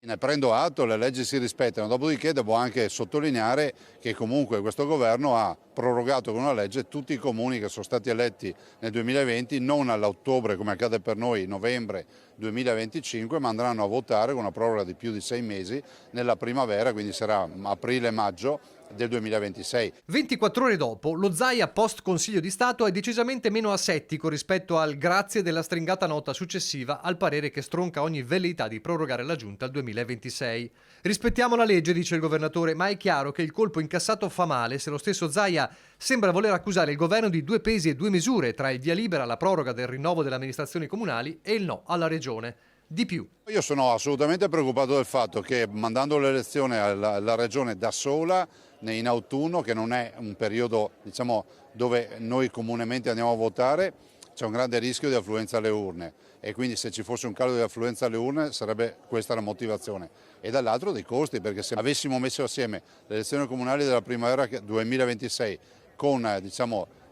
Ne prendo atto, le leggi si rispettano, dopodiché devo anche sottolineare che comunque questo governo ha prorogato con una legge tutti i comuni che sono stati eletti nel 2020, non all'ottobre come accade per noi, novembre 2025, ma andranno a votare con una proroga di più di 6 mesi nella primavera, quindi sarà aprile-maggio del 2026. 24 ore dopo, lo Zaia post Consiglio di Stato è decisamente meno asettico rispetto al grazie della stringata nota successiva al parere che stronca ogni velleità di prorogare la Giunta al 2026. Rispettiamo la legge, dice il governatore, ma è chiaro che il colpo incassato fa male se lo stesso Zaia sembra voler accusare il governo di 2 pesi e 2 misure tra il via libera alla proroga del rinnovo delle amministrazioni comunali e il no alla regione. Di più. Io sono assolutamente preoccupato del fatto che mandando l'elezione alla regione da sola in autunno, che non è un periodo dove noi comunemente andiamo a votare, c'è un grande rischio di affluenza alle urne e quindi se ci fosse un calo di affluenza alle urne sarebbe questa la motivazione. E dall'altro dei costi, perché se avessimo messo assieme le elezioni comunali della primavera 2026 con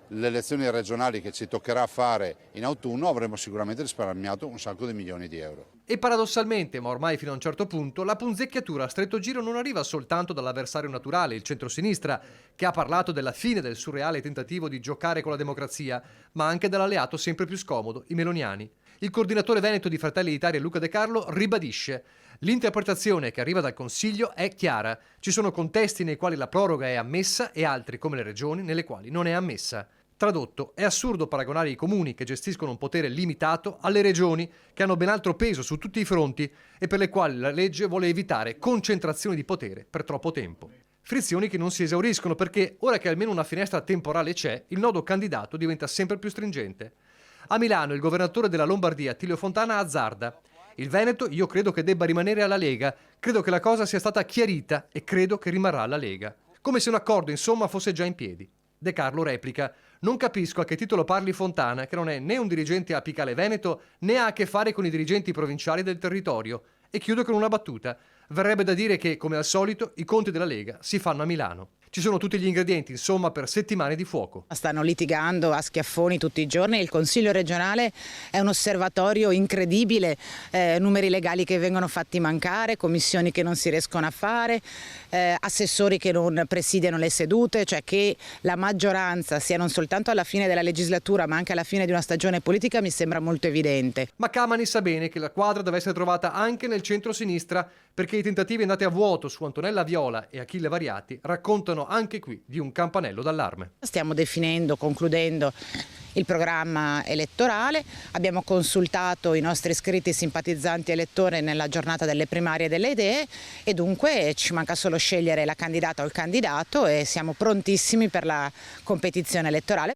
le elezioni regionali che ci toccherà fare in autunno, avremmo sicuramente risparmiato un sacco di milioni di euro. E paradossalmente, ma ormai fino a un certo punto, la punzecchiatura a stretto giro non arriva soltanto dall'avversario naturale, il centrosinistra, che ha parlato della fine del surreale tentativo di giocare con la democrazia, ma anche dall'alleato sempre più scomodo, i meloniani. Il coordinatore veneto di Fratelli d'Italia, Luca De Carlo, ribadisce: l'interpretazione che arriva dal Consiglio è chiara. Ci sono contesti nei quali la proroga è ammessa e altri, come le regioni, nelle quali non è ammessa. Tradotto, è assurdo paragonare i comuni che gestiscono un potere limitato alle regioni che hanno ben altro peso su tutti i fronti e per le quali la legge vuole evitare concentrazioni di potere per troppo tempo. Frizioni che non si esauriscono perché, ora che almeno una finestra temporale c'è, il nodo candidato diventa sempre più stringente. A Milano il governatore della Lombardia, Attilio Fontana, azzarda: il Veneto io credo che debba rimanere alla Lega, credo che la cosa sia stata chiarita e credo che rimarrà alla Lega. Come se un accordo, insomma, fosse già in piedi. De Carlo replica: non capisco a che titolo parli Fontana, che non è né un dirigente apicale veneto né ha a che fare con i dirigenti provinciali del territorio. E chiudo con una battuta: verrebbe da dire che, come al solito, i conti della Lega si fanno a Milano. Ci sono tutti gli ingredienti, insomma, per settimane di fuoco. Stanno litigando a schiaffoni tutti i giorni. Il Consiglio regionale è un osservatorio incredibile, numeri legali che vengono fatti mancare, commissioni che non si riescono a fare, assessori che non presidiano le sedute, cioè che la maggioranza sia non soltanto alla fine della legislatura ma anche alla fine di una stagione politica mi sembra molto evidente. Ma Camani sa bene che la quadra deve essere trovata anche nel centro-sinistra, perché i tentativi andati a vuoto su Antonella Viola e Achille Variati raccontano anche qui di un campanello d'allarme. Stiamo definendo, concludendo il programma elettorale, abbiamo consultato i nostri iscritti, simpatizzanti e elettori nella giornata delle primarie delle idee e dunque ci manca solo scegliere la candidata o il candidato e siamo prontissimi per la competizione elettorale.